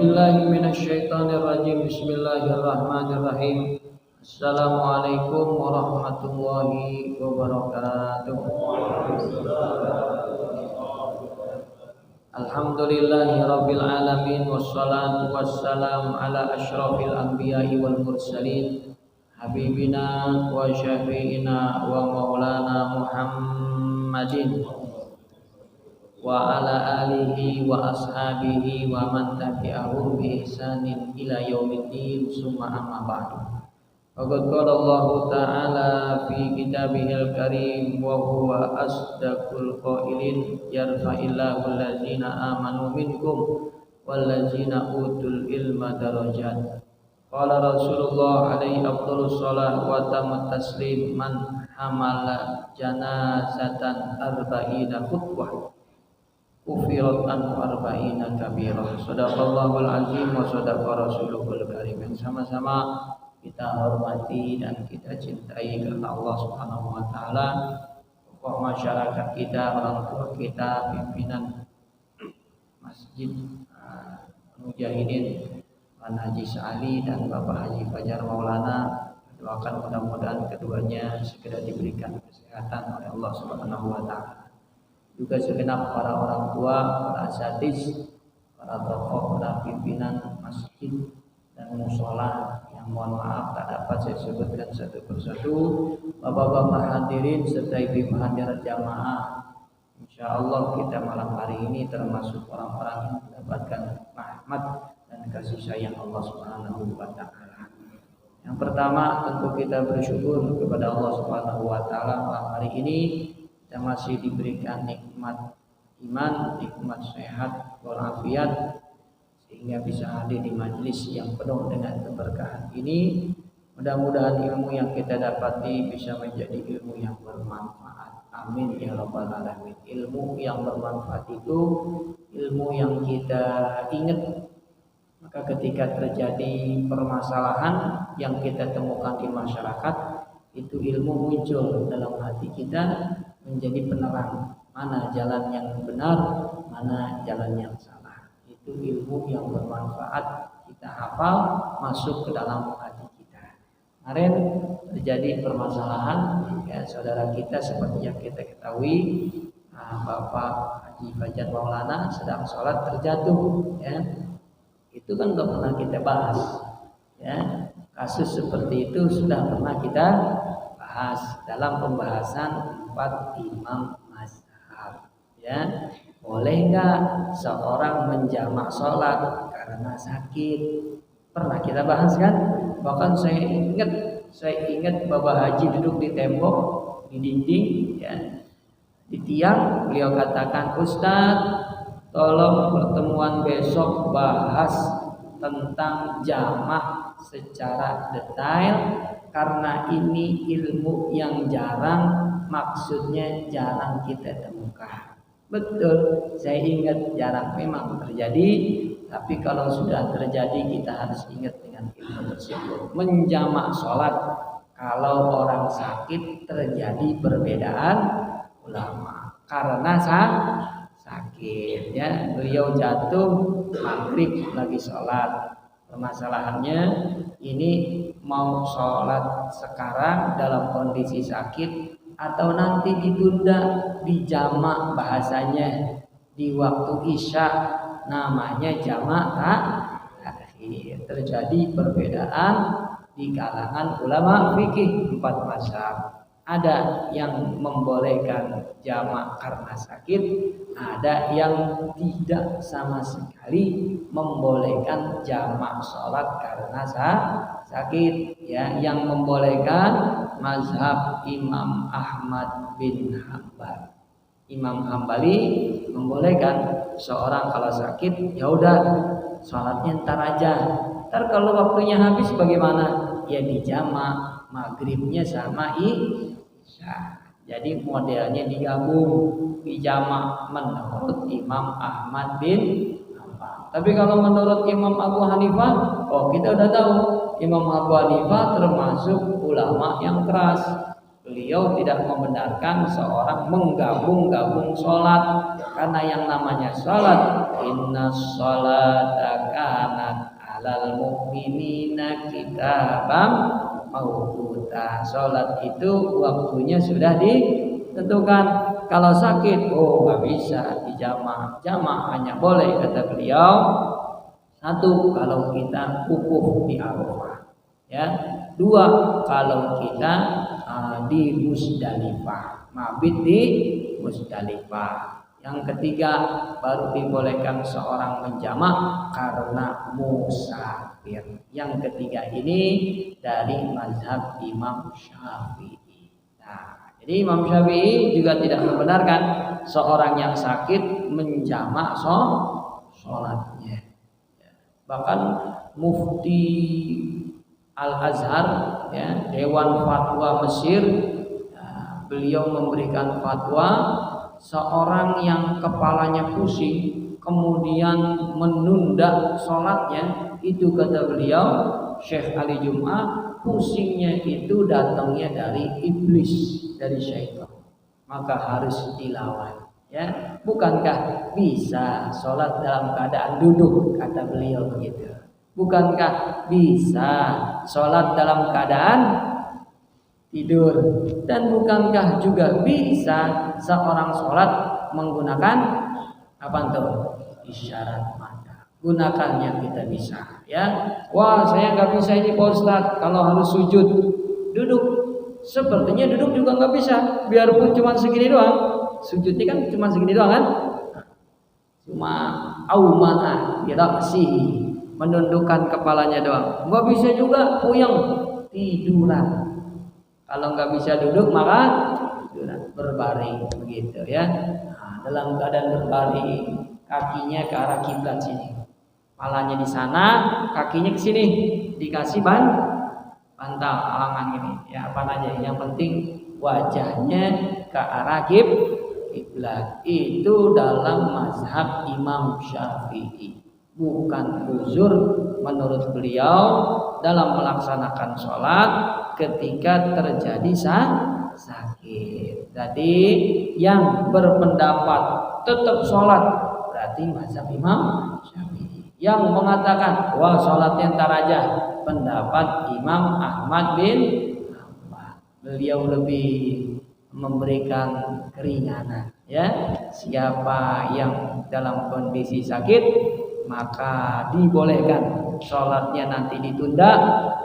billahi minasyaitonir rajim. Bismillahirrahmanirrahim. Assalamualaikum warahmatullahi wabarakatuh. Alhamdulillahi rabbil alamin, wassalatu wassalamu ala asyrafil anbiya'i wal mursalin, habibina wa syafi'ina wa maulana Muhammadin wa ala alihi wa ashabihi wa man tabi'ahum bi ihsanin ila yaumiddin, summa amma ba'du. Faqad qala Allah ta'ala fi kitabihil karim wa huwa asdaqul qailin, yarfa'illahu allazina amanu minkum wallazina utul ilma darajat. Qala Rasulullah alaihi afdhalus shalah wa tamut taslim, man hamala janazatan arba'ina khutbah ufirat an arba'ina kabirah. Shadaqallahul azim wa shadaqa rasuluhul karim. Yang sama-sama kita hormati dan kita cintai karena Allah Subhanahu wa taala, tokoh masyarakat kita, orang tua kita, pimpinan Masjid Mujahidin Pak Haji Sa'ali dan Bapak Haji Fajar Maulana. Doakan mudah-mudahan keduanya segera diberikan kesehatan oleh Allah Subhanahu wa taala. Juga segenap para orang tua, para asatiz, para tokoh, para pimpinan masjid dan mushola yang mohon maaf tak dapat saya sebutkan satu persatu. Bapak-bapak hadirin serta ibu hadirat jamaah, insyaallah kita malam hari ini termasuk orang-orang yang mendapatkan rahmat dan kasih sayang Allah Subhanahu wa taala. Yang pertama tentu kita bersyukur kepada Allah Subhanahu wa taala malam hari ini kita masih diberikan nikmat iman, nikmat sehat walafiat, sehingga bisa hadir di majelis yang penuh dengan keberkahan ini. Mudah-mudahan ilmu yang kita dapati bisa menjadi ilmu yang bermanfaat. Amin ya rabbal alamin. Ilmu yang bermanfaat itu ilmu yang kita ingat, maka ketika terjadi permasalahan yang kita temukan di masyarakat, itu ilmu muncul dalam hati kita menjadi penerang mana jalan yang benar, mana jalan yang salah. Itu ilmu yang bermanfaat, kita hafal, masuk ke dalam hati kita. Kemarin terjadi permasalahan, ya, saudara kita seperti yang kita ketahui, Bapak Haji Fajar Maulana sedang sholat terjatuh, ya. Itu kan sudah pernah kita bahas, ya. Kasus seperti itu sudah pernah kita bahas dalam pembahasan 4 imam mazhab, ya. Boleh nggak seorang menjamak sholat karena sakit? Pernah kita bahas kan? Bahkan saya ingat Bapak Haji duduk di tembok, di dinding, ya, di tiang. Beliau katakan, Ustadz, tolong pertemuan besok bahas tentang jamak secara detail, karena ini ilmu yang jarang, maksudnya jarang kita temukan. Betul, saya ingat jarang memang terjadi, tapi kalau sudah terjadi kita harus ingat dengan ilmu tersebut. Menjamak sholat kalau orang sakit terjadi perbedaan ulama karena sakit, ya. Beliau jatuh maghrib lagi sholat. Permasalahannya ini mau sholat sekarang dalam kondisi sakit atau nanti ditunda dijamak, bahasanya di waktu isya, namanya jamak takhir. Terjadi perbedaan di kalangan ulama fikih 4 mazhab. Ada yang membolehkan jamak karena sakit, ada yang tidak sama sekali membolehkan jamak sholat karena sakit, ya. Yang membolehkan mazhab Imam Ahmad bin Hanbal. Imam Hambali membolehkan seorang kalau sakit, ya udah sholatnya ntar aja. Ntar kalau waktunya habis bagaimana? Ya dijamak maghribnya sama isya. Jadi modelnya digabung, dijamak menurut Imam Ahmad bin Hanbal. Tapi kalau menurut Imam Abu Hanifah, kita udah tahu Imam Abu Hanifah termasuk ulama yang keras. Beliau tidak membenarkan seorang menggabung-gabung sholat, karena yang namanya sholat, inna sholata kanat alal mu'minina kitaban mauquta. Sholat itu waktunya sudah ditentukan. Kalau sakit, nggak bisa dijamak. Jamak hanya boleh, kata beliau, satu, kalau kita wukuf di Arafah, ya. Dua, kalau kita di Musdalifah, mabit di Musdalifah. Yang ketiga, baru dibolehkan seorang menjamak karena musafir. Yang ketiga ini dari mazhab Imam Syafi'i. Nah, jadi Imam Syafi'i juga tidak membenarkan seorang yang sakit menjamak sholatnya. Bahkan Mufti Al-Azhar, ya, Dewan Fatwa Mesir, beliau memberikan fatwa seorang yang kepalanya pusing kemudian menunda sholatnya, itu kata beliau Syekh Ali Jum'ah, pusingnya itu datangnya dari iblis, dari syaitan, maka harus dilawan. Ya, bukankah bisa sholat dalam keadaan duduk, kata beliau begitu. Bukankah bisa sholat dalam keadaan tidur, dan bukankah juga bisa seorang sholat menggunakan apa tuh? Isyarat mata. Gunakannya kita bisa, ya. Wah, saya nggak bisa ini Pak Ustadz, kalau harus sujud duduk. Sepertinya duduk juga nggak bisa, biarpun cuma segini doang. Sujudnya kan cuma segini doang kan? Cuma aumana biraksihi, menundukkan kepalanya doang. Nggak bisa juga puyeng, tiduran. Kalau nggak bisa duduk maka tiduran, berbaring begitu, ya. Nah, dalam keadaan berbaring, kakinya ke arah kiblat sini, kepalanya di sana, kakinya ke sini, dikasih bantal alangan ini, ya apa aja. Yang penting wajahnya ke arah kiblat. Itu dalam mazhab Imam Syafi'i, bukan uzur menurut beliau dalam melaksanakan sholat ketika terjadi sakit. Jadi yang berpendapat tetap sholat berarti mazhab Imam Syafi'i. Yang mengatakan wah sholatnya ntar aja, pendapat Imam Ahmad bin Hanbal. Beliau lebih memberikan keringanan, ya. Siapa yang dalam kondisi sakit maka dibolehkan sholatnya nanti ditunda,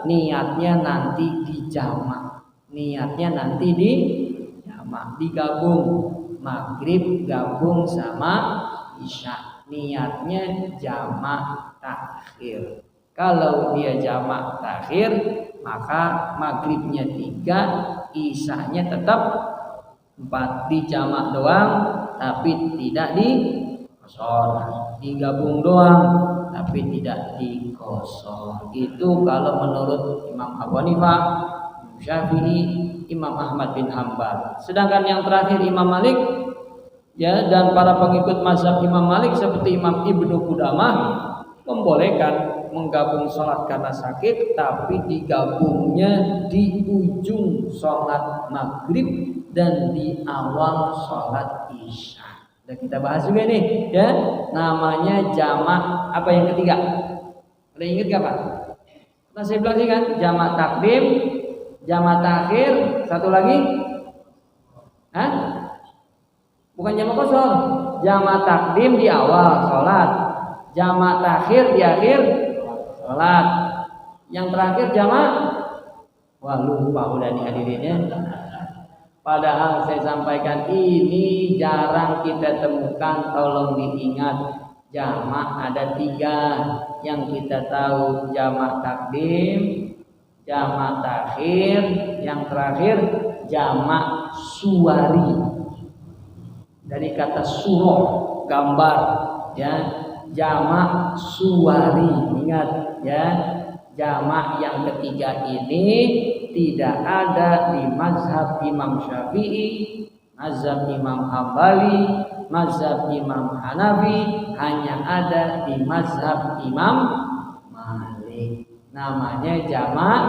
niatnya nanti dijamak, digabung maghrib gabung sama isya, niatnya jamak takhir. Kalau dia jamak takhir maka maghribnya 3, isyanya tetap 4, dijamak doang tapi tidak dikosor, digabung doang tapi tidak dikosor. Itu kalau menurut Imam Abu Hanifah, Imam Syafi'i, Imam Ahmad bin Hanbal. Sedangkan yang terakhir Imam Malik, ya, dan para pengikut mazhab Imam Malik seperti Imam Ibnu Qudamah membolehkan menggabung sholat karena sakit, tapi digabungnya di ujung sholat maghrib dan di awal sholat isya. Udah kita bahas juga nih, ya, namanya jamak apa yang ketiga? Ada ingat gak Pak? Nah, saya bilang sih kan, jamak takdim, jamak takhir, satu lagi, bukan jamak kosor. Jamak takdim di awal sholat, jamak takhir di akhir sholat. Yang terakhir jamak, wah lupa udah nih hadirinnya. Padahal saya sampaikan ini jarang kita temukan, tolong diingat. Jamak ada 3 yang kita tahu, jamak takdim, jamak takhir, yang terakhir jamak suwari. Dari kata surah, gambar, ya. Jamak suwari, ingat, ya. Jamak yang ketiga ini tidak ada di mazhab Imam Syafi'i, mazhab Imam Hambali, mazhab Imam Hanafi, hanya ada di mazhab Imam Malik. Namanya jamak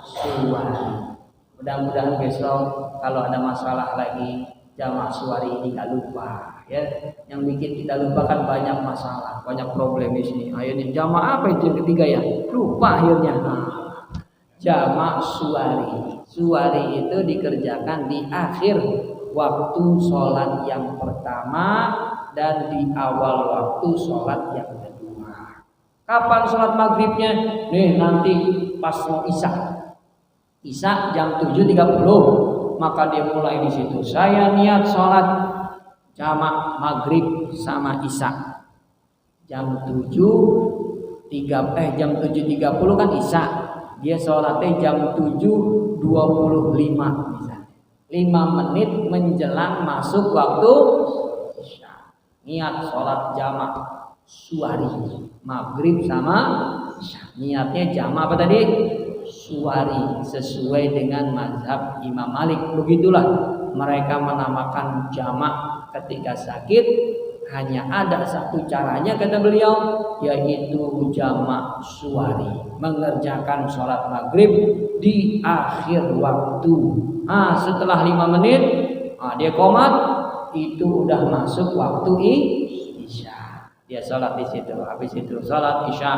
suwari. Mudah-mudahan besok kalau ada masalah lagi jamaah suari ini nggak lupa ya. Yang bikin kita lupa kan banyak masalah, banyak problem di sini. Ayo nih jamaah apa itu yang ketiga ya? Lupa akhirnya. Jamaah suari. Suari itu dikerjakan di akhir waktu sholat yang pertama dan di awal waktu sholat yang kedua. Kapan sholat maghribnya? Nih nanti pas mau isya. Isya jam 7.30, maka dia mulai di situ. Saya niat sholat jamak maghrib sama isya. Jam 7.30 kan isya. Dia sholatnya jam 7.25 misalnya. 5 menit menjelang masuk waktu isya. Niat sholat jamak suari maghrib sama isya. Niatnya jamak apa tadi? Suari, sesuai dengan mazhab Imam Malik. Begitulah mereka menamakan jamak ketika sakit. Hanya ada satu caranya kata beliau, yaitu jamak suari, mengerjakan sholat maghrib di akhir waktu. Setelah 5 menit dia komat, itu udah masuk waktu isya. Dia sholat di situ. Habis itu sholat isya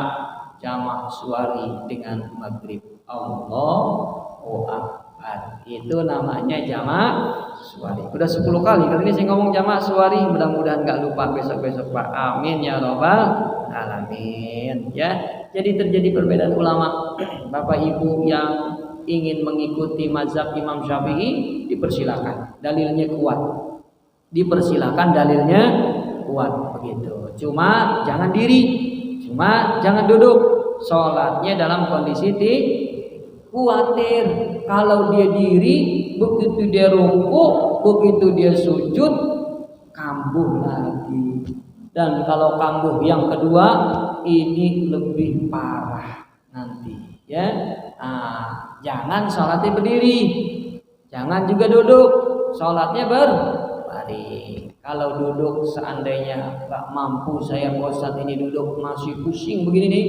jamak suari dengan maghrib. Allahu Akbar. Itu namanya jamak suari. Udah 10 kali. Kali ini saya ngomong jamak suari. Mudah-mudahan gak lupa besok-besok Pak. Amin ya rabbal alamin. Ya. Jadi terjadi perbedaan ulama. Bapak Ibu yang ingin mengikuti mazhab Imam Syafi'i dipersilakan. Dalilnya kuat. Dipersilakan dalilnya kuat begitu. Cuma jangan diri. Cuma jangan duduk. Sholatnya dalam kondisi khawatir kalau dia diri, begitu dia rukuk, begitu dia sujud, kambuh lagi. Dan kalau kambuh yang kedua, ini lebih parah nanti. Ya, jangan sholatnya berdiri, jangan juga duduk, sholatnya berbaring. Kalau duduk seandainya nggak mampu, saya Ustaz ini duduk masih pusing begini nih.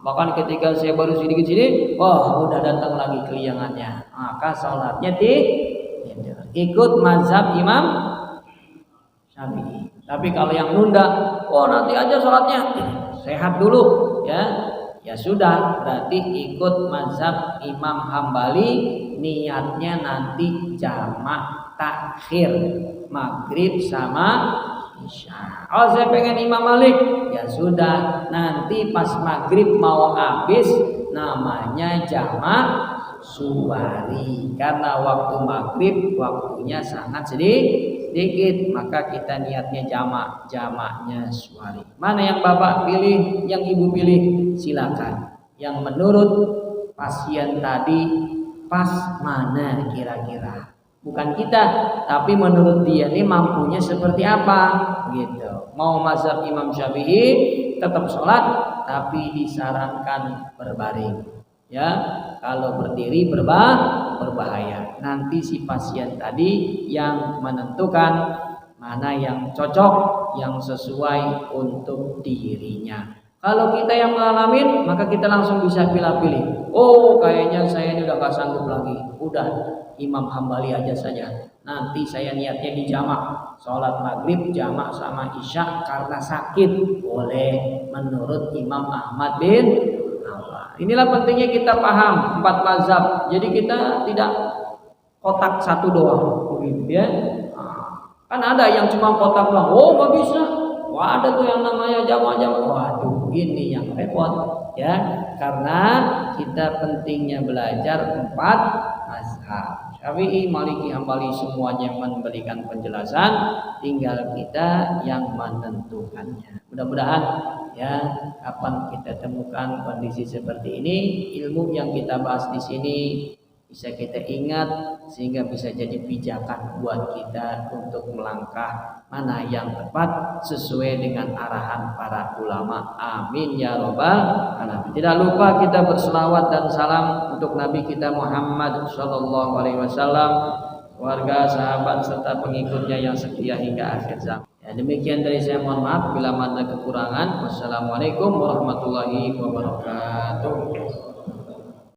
Bahkan ketika saya baru sedikit sini, udah datang lagi keliangannya. Maka sholatnya ikut mazhab Imam Syafi'i. Tapi kalau yang nunda, nanti aja sholatnya, sehat dulu, ya sudah, berarti ikut mazhab Imam Hambali, niatnya nanti jamak takhir maghrib sama isya. Saya pengen Imam Malik, ya sudah, nanti pas maghrib mau habis namanya jamak suari. Karena waktu maghrib waktunya sangat sedikit, maka kita niatnya jamaknya suari. Mana yang Bapak pilih, yang Ibu pilih, silakan. Yang menurut pasien tadi pas mana kira-kira? Bukan kita, tapi menurut dia ini mampunya seperti apa, gitu. Mau mazhab Imam Syafi'i tetap sholat, tapi disarankan berbaring. Ya, kalau berdiri berbahaya. Nanti si pasien tadi yang menentukan mana yang cocok, yang sesuai untuk dirinya. Kalau kita yang mengalami, maka kita langsung bisa pilih-pilih. Kayaknya saya ini udah gak sanggup lagi. Udah, Imam Hambali aja saja. Nanti saya niatnya di jamak. Sholat maghrib jamak sama isya karena sakit. Boleh menurut Imam Ahmad bin Hanbal. Inilah pentingnya kita paham 4 mazhab. Jadi kita tidak kotak satu doang. Begitu ya. Kan ada yang cuma kotak doang. Gak bisa. Ada tuh yang namanya jamak-jamak. Waduh, ini yang repot. Ya, karena kita pentingnya belajar 4 mazhab. Syafi'i, Maliki, Hambali semuanya memberikan penjelasan, tinggal kita yang menentukannya. Mudah-mudahan ya kapan kita temukan kondisi seperti ini, ilmu yang kita bahas di sini bisa kita ingat sehingga bisa jadi pijakan buat kita untuk melangkah mana yang tepat sesuai dengan arahan para ulama. Amin ya rabbal alamin. Tidak lupa kita berselawat dan salam untuk Nabi kita Muhammad sallallahu alaihi wasallam, keluarga, sahabat serta pengikutnya yang setia hingga akhir zaman. Ya, demikian dari saya, mohon maaf bila ada kekurangan. Wassalamualaikum warahmatullahi wabarakatuh.